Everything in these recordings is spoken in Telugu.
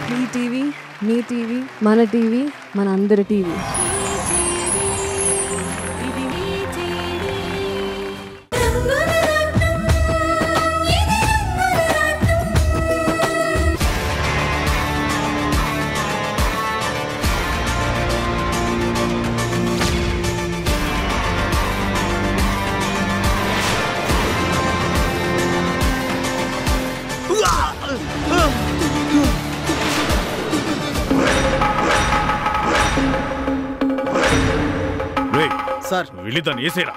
మీ టీవీ, మీ టీవీ, మన టీవీ, మన అందరి టీవీ. సార్ వెళ్ళి దాన్ని వేసేరా.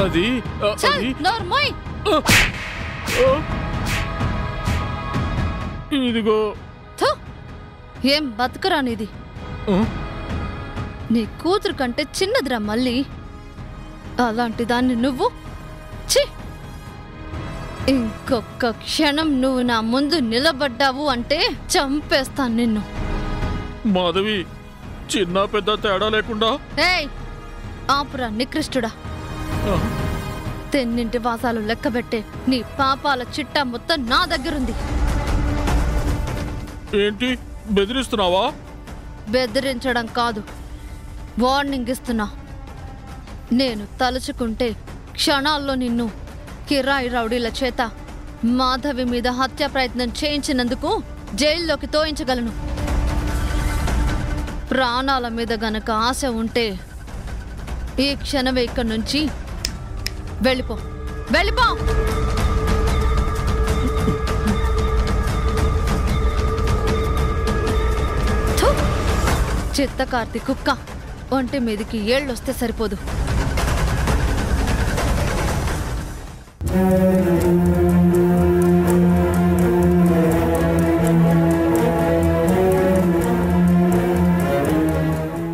అది ఇదిగో ఏం బతకరానిది. నీ కూతురు కంటే చిన్నదిరా మళ్ళీ. అలాంటి దాన్ని నువ్వు ఇంకొక క్షణం నువ్వు నా ముందు నిలబడ్డావు అంటే చంపేస్తాను నిన్ను. మాధవి, చిన్న పెద్ద తేడా లేకుండా. ఏయ్ ఆపురా నికృష్టుడా. తెన్నింటి వాసాలు లెక్కబెట్టే నీ పాపాల చిట్టా మొత్తం నా దగ్గరుంది. ఏంటి బెదిరిస్తున్నావా? బెదిరించడం కాదు, వార్నింగ్ ఇస్తున్నా. నేను తలుచుకుంటే క్షణాల్లో నిన్ను కిరాయి రౌడీల చేత మాధవి మీద హత్య ప్రయత్నం చేయించినందుకు జైల్లోకి తోయించగలను. ప్రాణాల మీద గనక ఆశ ఉంటే ఈ క్షణమే ఇక్కడి నుంచి వెళ్ళిపో, వెళ్ళిపో. చిత్తకార్తి కుక్క ఒంటి మీదికి ఏళ్ళొస్తే సరిపోదు.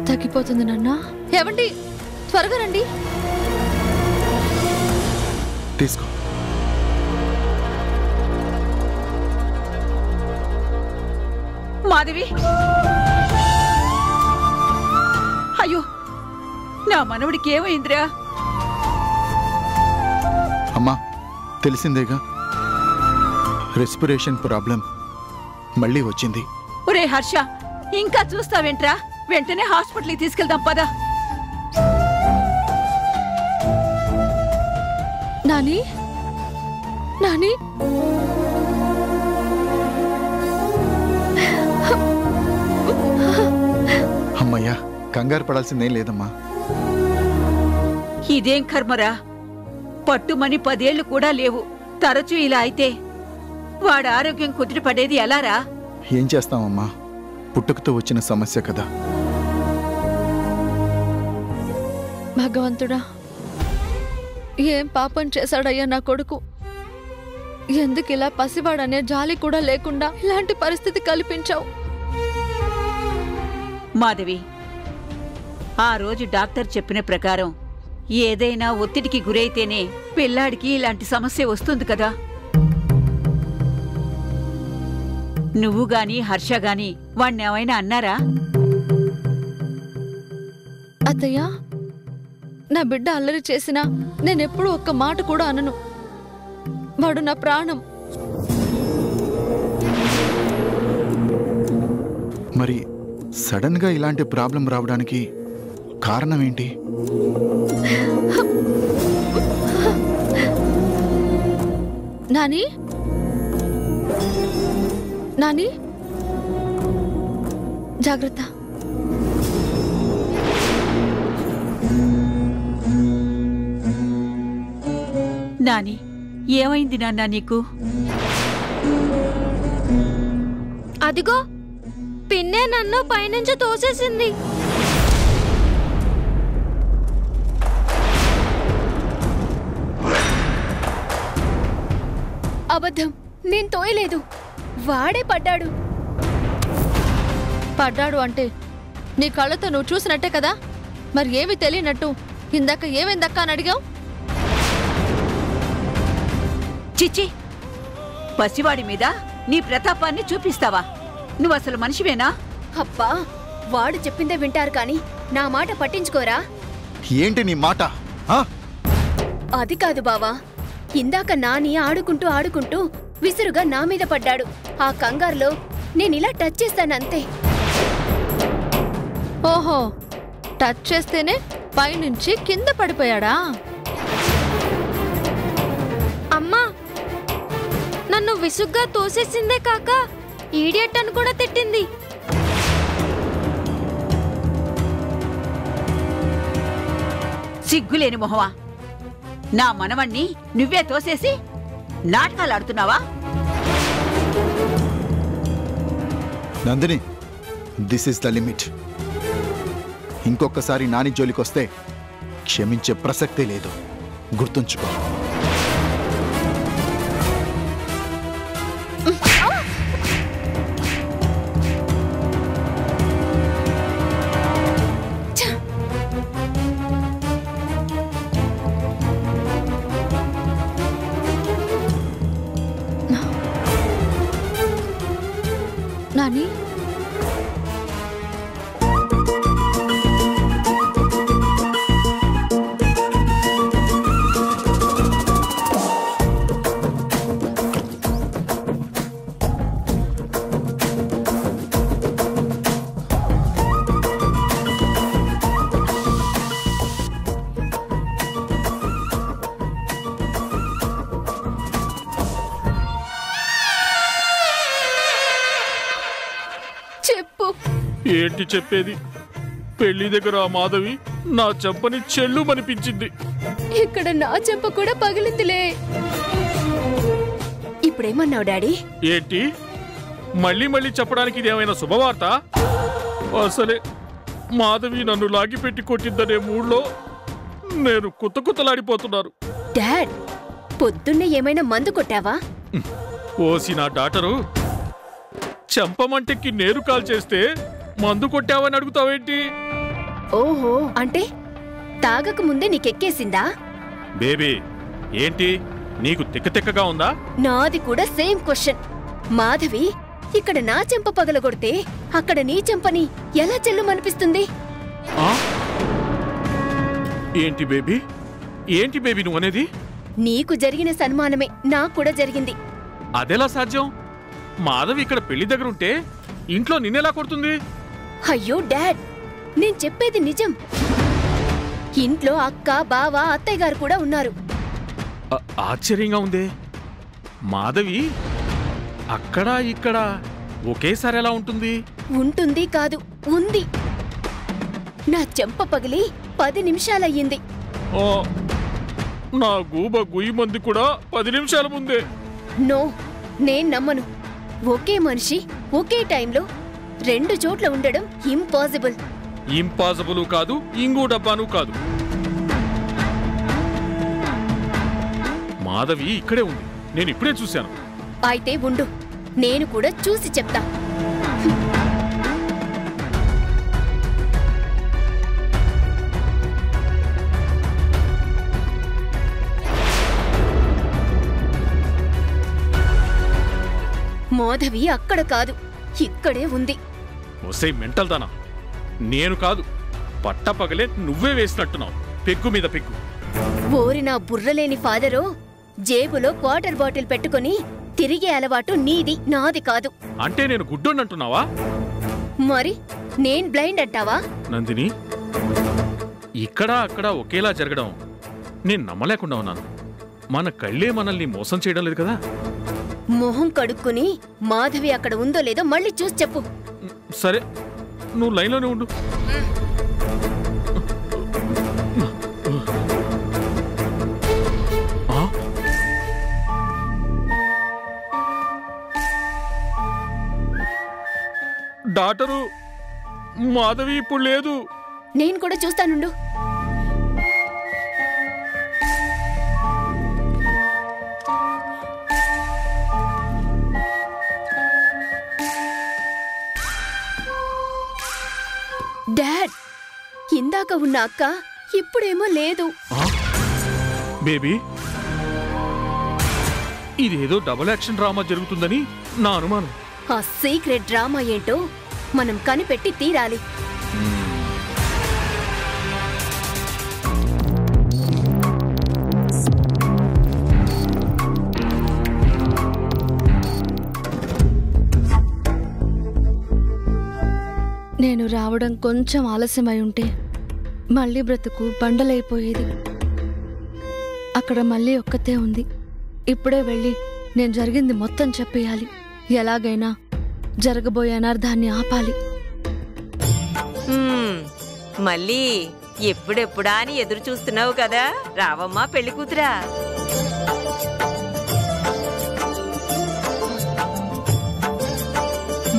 తగ్గిపోతుంది నాన్న. ఏవండి, త్వరగా రండి. తీసుకో. మాధవి, అయ్యో నా మనవడికి ఏమైందిరా? అమ్మా, తెలిసిందేగా, రెస్పిరేషన్ ప్రాబ్లం మళ్ళీ వచ్చింది. ఒరే హర్ష, ఇంకా చూస్తావేంట్రా? వెంటనే హాస్పిటల్కి తీసుకెళ్దాం పద. నాని, నాని, అమ్మయ్యా, కంగారు పడాల్సిందేం లేదమ్మా. ఇదేం కర్మరా, పట్టుమని 10 ఏళ్లు కూడా లేవు. తరచూ ఇలా అయితే వాడి ఆరోగ్యం కుదిరిపడేది ఎలారా? ఏం చేస్తామమ్మా, పుట్టుకతో వచ్చిన సమస్య కదా. భగవంతుడా, ఏం పాపం చేశాడయ్యా నా కొడుకు? ఎందుకు ఇలా పసివాడనే జాలి కూడా లేకుండా ఇలాంటి పరిస్థితి కల్పించావు? మాధవి, ఆ రోజు డాక్టర్ చెప్పిన ప్రకారం ఏదైనా ఒత్తిడికి గురైతేనే పిల్లాడికి ఇలాంటి సమస్య వస్తుంది కదా. నువ్వు గాని హర్ష గాని వాణ్ణేమైనా అన్నారా? అత్తయ్య, నా బిడ్డ అల్లరి చేసినా నేనెప్పుడూ ఒక్క మాట కూడా అనను. వాడు నా ప్రాణం. మరి సడన్ గా ఇలాంటి ప్రాబ్లం రావడానికి కారణం ఏంటి? నాని, నాని, జాగ్రత్త. నాని, ఏమైంది నాన్న నీకు? అదిగో పిన్నే నన్ను పైనుంచి తోసేసింది. అబద్ధం, నేను తోయలేదు. వాడే పడ్డాడు. పడ్డాడు అంటే నీ కళ్ళతో నువ్వు చూసినట్టే కదా, మరి ఏమి తెలియనట్టు ఇందాక ఏమైందక్క అని అడిగావు? చిచ్చి, పసివాడి మీద నీ ప్రతాపాన్ని చూపిస్తావా? నువ్వసలు మనిషివేనా? అబ్బా, వాడు చెప్పిందే వింటారు కాని నా మాట పట్టించుకోరా? ఏంటి నీ మాట? ఆ? అది కాదు బావా, ఇందాక నాని ఆడుకుంటూ విసురుగా నా మీద పడ్డాడు. ఆ కంగారులో నేనిలా టచ్ చేస్తానంతే. ఓహో, టచ్ చేస్తేనే పైనుంచి కింద పడిపోయాడా? అమ్మా, నన్ను విసుగ్గా తోసేసిందే కాక ఈడియట్ అని కూడా తిట్టింది. సిగ్గులేని మొహవా, నా మనవణ్ణి నువ్వే తోసేసి నాటకాలాడుతున్నావా? Nandini, this is the limit. ఇంకొకసారి నాని జోలికొస్తే క్షమించే ప్రసక్తే లేదు, గుర్తుంచుకో. నాని, చెప్పు. ఏంటి చెప్పేది? పెళ్లి దగ్గర ఆ మాధవి నా చెంపని చెల్లుమనిపించింది. ఇక్కడ నా చెంప కూడా పగిలిందిలే. ఇప్పుడేమన్నావు డాడీ? ఏంటి మళ్ళీ మళ్ళీ చెప్పడానికి ఇదేమైనా శుభవార్త? అసలే మాధవి నన్ను లాగిపెట్టి కొట్టిద్దనే మూడ్లో నేను కుతకుతలాడిపోతున్నాను. డాడ్, పొద్దున్నే ఏమైనా మందు కొట్టావా? ఓసి నా డాటరు, చెంపమంటెక్కి నేరు కాల్ చేస్తే మందు కొట్టావని అడుగుతావేంటి? ఓహో, అంటే తాగక ముందే నీకెక్కేసిందా? బేబీ, ఏంటి నీకు తిక్కతిక్కగా ఉందా? నాది కూడా సేమ్ క్వశ్చన్. మాధవి ఇక్కడ నా చెంప పగలగొడితే అక్కడ నీ చెంపని ఎలా చెల్లుమనిపిస్తుంది? ఆ? ఏంటి బేబీ, ఏంటి బేబీ నువ్వనేది? నీకు జరిగిన సన్మానమే నాకు కూడా జరిగింది. అదెలా సాధ్యం? మాధవి ఇక్కడ పెళ్లి దగ్గర ఉంటే ఇంట్లో నిన్నెలా కొడుతుంది? అయ్యో డాడ్, నేను చెప్పేది నిజం. ఇంట్లో అక్క, బావ, అత్తయ్య గారు కూడా ఉన్నారు. ఆశ్చర్యంగా ఉందే. మాధవి అక్కడ ఇక్కడ ఒకేసారి ఎలా ఉంటుంది? ఉంటుంది కాదు, ఉంది. నా చెంప పగిలి 10 నిమిషాలయ్యింది. ఆ, నా గూబ గుయ్యి మంది కూడా 10 నిమిషాల ముందే. నో, నేను నమ్మను. ఒకే మనిషి ఒకే టైంలో 2 చోట్ల ఉండడం ఇంపాసిబుల్. ఇంపాసిబుల్ కాదు, ఇంగు డబ్బాను కాదు. మాధవి ఇక్కడే ఉంది, నేను ఇప్పుడే చూశాను. అయితే ఉండు, నేను కూడా చూసి చెప్తా. మాధవి అక్కడ కాదు, ఇక్కడే ఉంది. ఒసే మెంటల్ దానా, నేను కాదు, పట్టపగలే నువ్వే వేసినట్టున్నావు పెగ్గు మీద పెగ్గు. ఓరి నా బుర్రలేని ఫాదరో, జేబులో వాటర్ బాటిల్ పెట్టుకుని తిరిగే అలవాటు నీది, నాది కాదు. అంటే నేను గుడ్డోనంటున్నావా? మరి నేను బ్లైండ్ అంటావా? నందిని, ఇక్కడ అక్కడ ఒకేలా జరగడం నేను నమ్మలేకుండా ఉన్నాను. మన కళ్ళే మనల్ని మోసం చేయడం లేదు కదా? మొహం కడుక్కుని మాధవి అక్కడ ఉందో లేదో మళ్ళీ చూసి చెప్పు. సరే, నువ్వు లైన్లోనే ఉండు. డాక్టరు, మాధవి ఇప్పుడు లేదు. నేను కూడా చూస్తానుండు. ఇందాక ఉన్న అక్క ఇప్పుడేమో లేదు. బేబీ, ఇదేదో డబుల్ యాక్షన్ డ్రామా జరుగుతుందని నా అనుమానం. ఆ సీక్రెట్ డ్రామా ఏంటో మనం కనిపెట్టి తీరాలి. నేను రావడం కొంచెం ఆలస్యమై ఉంటే మళ్ళీ బ్రతుకు బండలైపోయేది. అక్కడ మళ్ళీ ఒక్కతే ఉంది. ఇప్పుడే వెళ్ళి నేను జరిగింది మొత్తం చెప్పేయాలి. ఎలాగైనా జరగబోయే అనర్థాన్ని ఆపాలి. మళ్ళీ ఎప్పుడెప్పుడా అని ఎదురు చూస్తున్నావు కదా, రావమ్మా పెళ్లి కూతురా.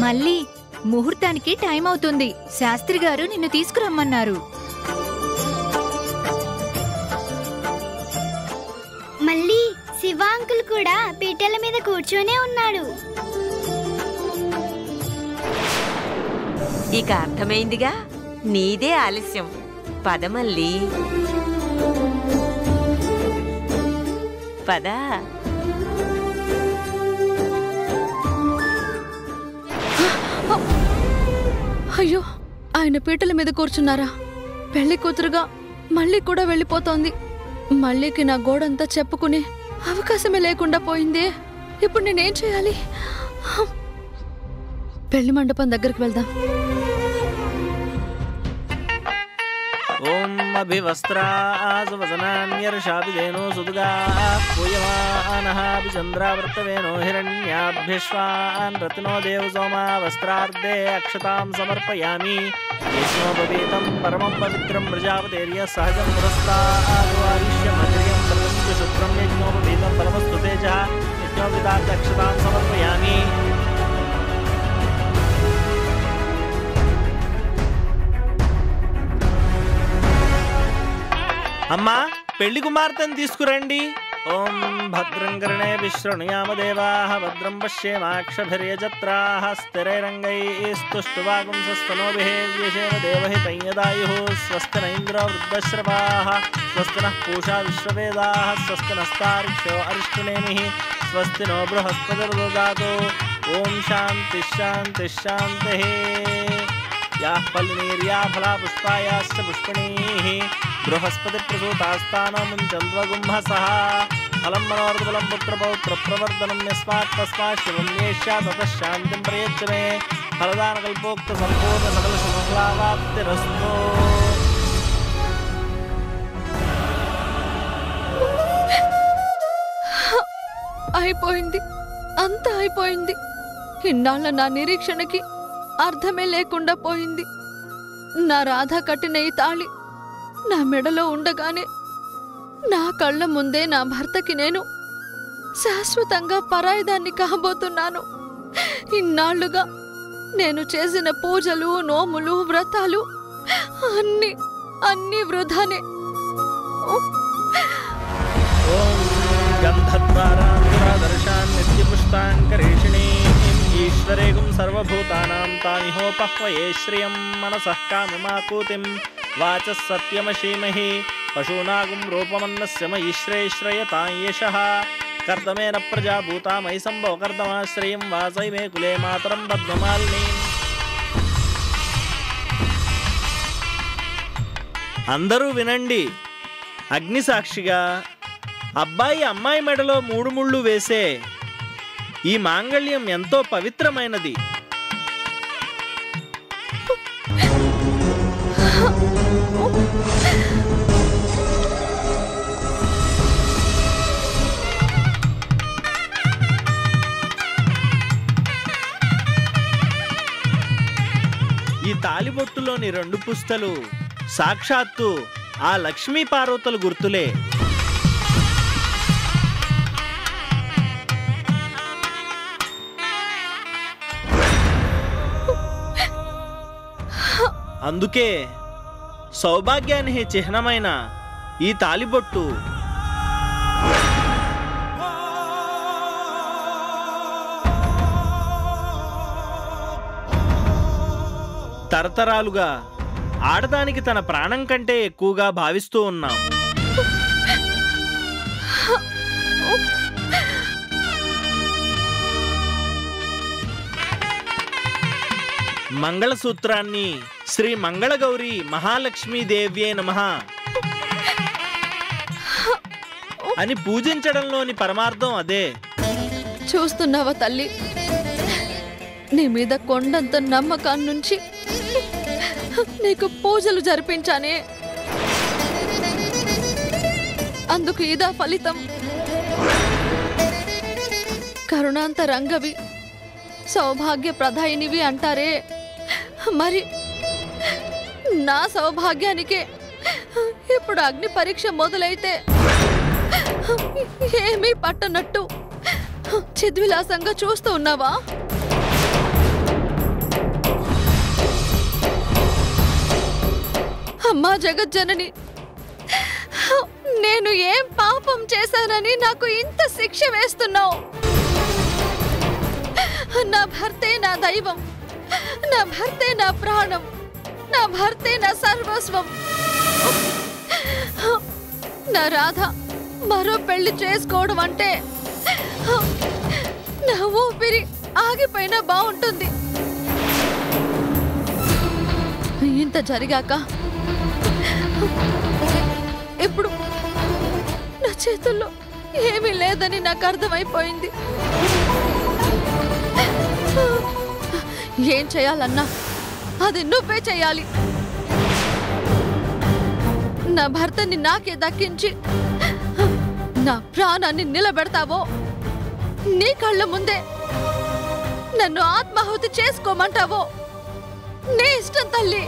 మళ్ళీ ముహూర్తానికి టైం అవుతుంది. శాస్త్రి గారు నిన్ను తీసుకురమ్మన్నారు. మళ్ళీ శివ అంకుల్ కూడా పీటల మీద కూర్చొనే ఉన్నాడు. ఇక అర్థమైందిగా, నీదే ఆలస్యం. పద మళ్ళీ, పద. అయ్యో, ఆయన పీటల మీద కూర్చున్నారా? పెళ్లి కూతురుగా మళ్ళీ కూడా వెళ్ళిపోతోంది. మళ్ళీకి నా గోడంతా చెప్పుకునే అవకాశమే లేకుండా పోయిందే. ఇప్పుడు నేనేం చేయాలి? పెళ్లి మండపం దగ్గరికి వెళ్దాం. ఓం అభివస్త్రాజవసనాన్యర్షాభిధేనో సుదుగా పూయమానః చంద్రావర్తవేనో హిరణ్యాభ్యశ్వాన్ రత్నో దేవ సోమా వస్త్రార్ధే అక్షతాం సమర్పయామి. యజ్ఞోపవీతం పరమం పవిత్రం ప్రజాపతేర్య సహజం పురస్తాద్వారిష్యమద్రియం సర్వం శుక్రం యజ్ఞోపవీతం పరమస్తు తేజః యజ్ఞోపవీతార్థ అక్షతాం సమర్పయామి. అమ్మా, పెళ్లి కుమార్తెను తీసుకురండి. ఓం భద్రం కర్ణే విశృణుయామ దేవాః భద్రం పశ్యేమాక్షభిర్యజత్రాః స్థిరైరంగైస్తుష్టువాగుంసస్తనోభిः వ్యశేమ దేవహితం యదాయుః. స్వస్తి న ఇంద్రో వృద్ధశ్రవాः స్వస్తి నః పూషా విశ్వవేదాः స్వస్తి నస్తార్క్ష్యో అరిష్టనేమిః స్వస్తి నో బృహస్పతిర్దదాతు. ఓం శాంతి శాంతి శాంతిః. యాః పల్లినీర్యా ఫలా పుష్పాయాశ్చ పుష్పిణీః బృహస్పతి ప్రసూతాస్తానో ముంచంద్వగుంహసః. ఫలం మనోరథఫలం పుత్రపౌత్ర ప్రవర్ధనం యస్మాత్ తస్మాత్ శుభం యేష్యా తతః శాంతిం ప్రయచ్చ మే. ఫలదానకల్పోక్త సంపూర్ణ సకల శుభఫలావాప్తిరస్తు. అయిపోయింది, అంతా అయిపోయింది. ఇన్నాళ్ళ నా నిరీక్షణకి అర్థమే లేకుండా పోయింది. నా రాధ కట్టిన ఈ తాళి నా మెడలో ఉండగానే నా కళ్ళ ముందే నా భర్తకి నేను శాశ్వతంగా పరాయిదాన్ని కాబోతున్నాను. ఇన్నాళ్లుగా నేను చేసిన పూజలు, నోములు, వ్రతాలు అన్ని వృధానే. గంధద్వారాంతరాదర్శాన్ నిత్యపుష్టాంకరేషిణీం ఈశ్వరేగుం సర్వభూతానాం తామిహోపహ్వయే శ్రియం మనసః కామమాకూతిం వాచః సత్యమశీమహి పశూనాగుం రూపమన్నస్య మయి శ్రేయతాం యశః కర్దమేన ప్రజాభూతా మయి సంభవ కర్దమాశ్రయం వాసై మే కులే మాతరం పద్మమాలినీం. అందరూ వినండి. అగ్నిసాక్షిగా అబ్బాయి అమ్మాయి మెడలో 3 ముళ్ళు వేసే ఈ మాంగళ్యం ఎంతో పవిత్రమైనది. ఈ తాలిబొట్టులోని 2 పుస్తలు సాక్షాత్తు ఆ లక్ష్మీ పార్వతుల గుర్తులే. అందుకే సౌభాగ్యానికి చిహ్నమైన ఈ తాలిబొట్టు తరతరాలుగా ఆడదానికి తన ప్రాణం కంటే ఎక్కువగా భావిస్తూ ఉన్నాం. మంగళసూత్రాన్ని శ్రీ మంగళగౌరి మహాలక్ష్మీదేవ్యే నమః అని పూజించడంలోని పరమార్థం అదే. చూస్తున్నావా తల్లి, నీ మీద కొండంత నమ్మకాన్నుంచి నీకు పూజలు జరిపించానే, అందుకు ఇదా ఫలితం. కరుణాంత రంగవి సౌభాగ్య ప్రదాయినివి అంటారే, మరి నా సౌభాగ్యానికే ఇప్పుడు అగ్ని పరీక్ష మొదలైతే ఏమీ పట్టనట్టు చిద్విలాసంగా చూస్తూ ఉన్నావా? అమ్మా జగజ్జనని, నేను ఏం పాపం చేశానని నాకు ఇంత శిక్ష వేస్తున్నావు? నా భర్తే నా దైవం, నా భర్తే నా ప్రాణం, నా భర్తే నా సర్వస్వం. నా రాధ మరో పెళ్లి చేసుకోవడం అంటే నా ఊపిరి ఆగిపోయినా బాగుంటుంది. ఇంత జరిగాక ఇప్పుడు నా చేతుల్లో ఏమీ లేదని నాకు అర్థమైపోయింది. ఏం చేయాలన్నా అది నువ్వే చేయాలి. నా భర్తని నాకే దక్కించి నా ప్రాణాన్ని నిలబెడతావో, నీ కళ్ళ ముందే నన్ను ఆత్మాహుతి చేసుకోమంటావో నీ ఇష్టం తల్లి.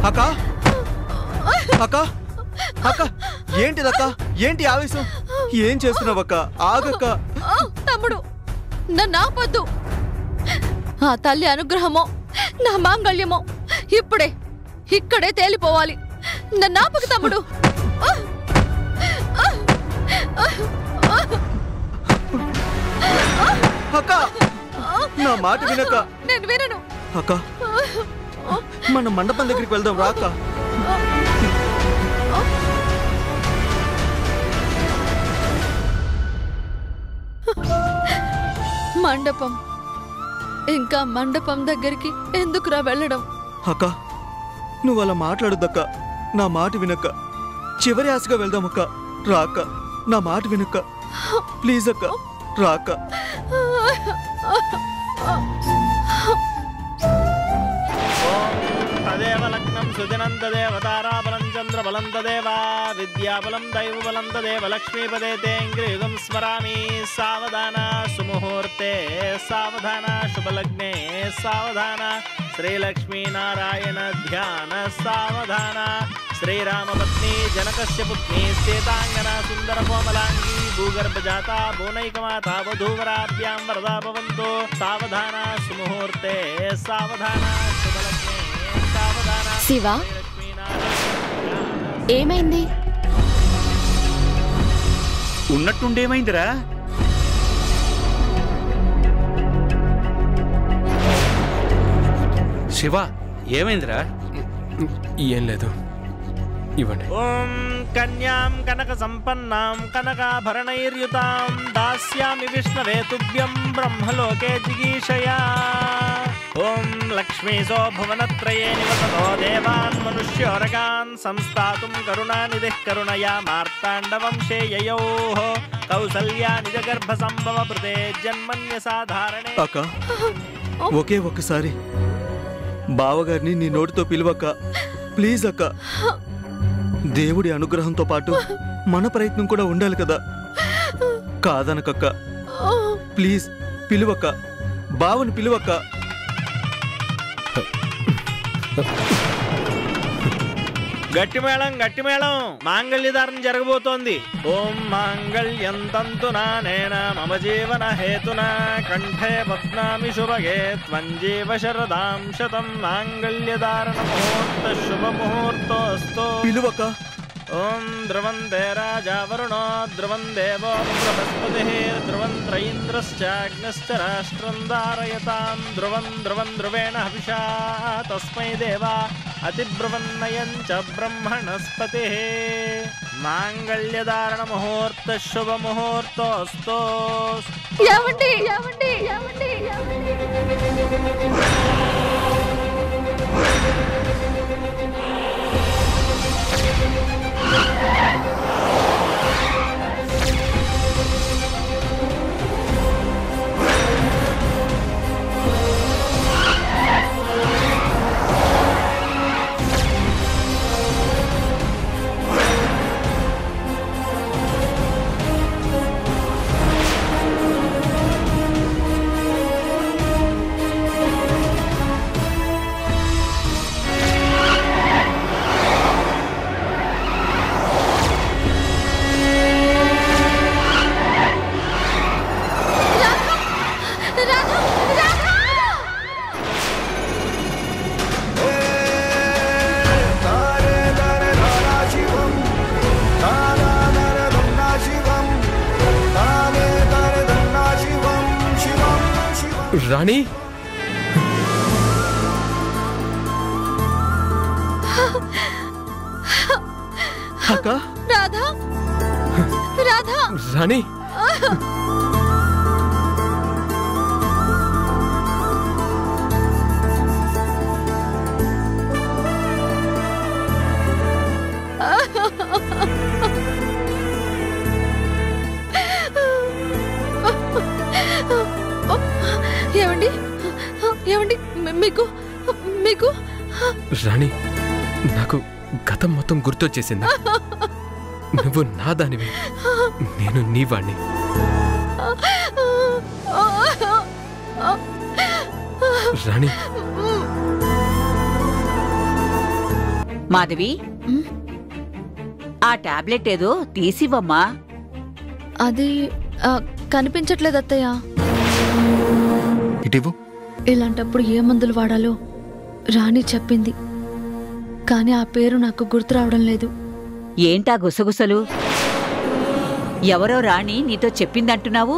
అక్క అక్క అక్క, ఏంటిదక్క? ఏంటి ఆవేశం? ఏం చేస్తున్నావక్క? ఆగక్క. తమ్ముడు, నన్ను ఆపొద్దు. ఆ తల్లి అనుగ్రహమో నా మాంగళ్యమో ఇక్కడే తేలిపోవాలి. నన్ను ఆపకు తమ్ముడు. అక్క, నా మాట వినక్క. నేను వినను. అక్క, మన మండపం దగ్గరికి వెళ్దాం రాక. మండపం? ఇంకా మండపం దగ్గరికి ఎందుకురా వెళ్ళడం? అక్క, నువ్వు అలా మాట్లాడొద్దక్క. నా మాట వినక్క. చివరి ఆశగా వెళ్దాం అక్క. రాక, నా మాట వినక్క. ప్లీజ్ అక్క, రాక. తదేవ లగ్నం సుదినం తదేవ తారాబలం చంద్రబలం తదేవ విద్యాబలం దైవబలం తదేవ లక్ష్మీపదే తేంగ్రియుగం స్మరామి. సావధాన సుముహూర్తే సావధాన శుభలగ్నే సావధాన శ్రీలక్ష్మీనారాయణ ధ్యాన సావధాన. శ్రీరామపత్ని జనకస్య పుత్ని శ్వేతాంగనా సుందర కోమలాంగి భూగర్భజాత భువనైకమాత వధూవరాభ్యాం వరదా భవంతు. సావధాన సుముహూర్తే సావధాన శుభలగ్నే సావధాన. శివ, ఏమైంది? ఉన్నట్టుండేమైందిరా? శివ, ఏమైందిరా? ఏం లేదు, ఇవ్వండి. ఓం కన్యాం కనక సంపన్నాం కనకాభరణైర్యుతాం దాస్యామి విష్ణవే తుభ్యం బ్రహ్మలోకే జిగీషయా. ఓం లక్ష్మీశో భువనత్రయే నివసతో దేవాన్ మనుష్యోరగాన్ సంస్థాతుం కరుణానిధిః కరుణయా మార్తాండవంశే యయోః కౌసల్యా నిజగర్భ సంభవ ప్రతే జన్మన్య సాధారణే. అక్క, ఒకే ఒక్కసారి బావగారిని నీ నోటితో పిలువక్క. ప్లీజ్ అక్క. దేవుడి అనుగ్రహంతో పాటు మన ప్రయత్నం కూడా ఉండాలి కదా. కాదనకక్క. ప్లీజ్ పిలువక్క. బావని పిలువక్క. గట్టి మేళం మాంగళ్యధారణ జరగబోతోంది. ఓం మాంగళ్యం తంతునా నేన మమ జీవన హేతునా కంఠే బధ్నామి శుభగే త్వం జీవ శరదాం శతం మాంగళ్యధారణ ముహూర్త శుభ ముహూర్తోస్తు. పిలువక. ఓం ధ్రువందే రాజా వరుణో ధ్రువం దేవో బృహస్పతిః ధ్రువం త్రైంద్రశ్చాగ్నిశ్చ రాష్ట్రం ధారయతాం ధ్రువం ధ్రువేణ హవిషా తస్మై దేవా అతిబ్రువన్నయం చ బ్రహ్మణస్పతిః. మాంగళ్యధారణ ముహూర్త శుభ ముహూర్తోస్తు. ఏమండి ఏమండి ఏమండి రాణి అక్క రాధా రాధా రాణి ఏమండి ఏమండి మీకు మీకు రాణి నాకు గతం మొత్తం గుర్తొచ్చేసింది. నువ్వు నా దానివి, నేను నీ వాణ్ణి. రాణి మాధవి, ఆ టాబ్లెట్ ఏదో తీసివమ్మా. అది కనిపించట్లేదు అత్తయ్య. ఇటివ్వు. ఇలాంటప్పుడు ఏ మందులు వాడాలో రాణి చెప్పింది, కానీ ఆ పేరు నాకు గుర్తు రావడం లేదు. ఏంటా గుసగుసలు? ఎవరో రాణి నీతో చెప్పిందంటున్నావు?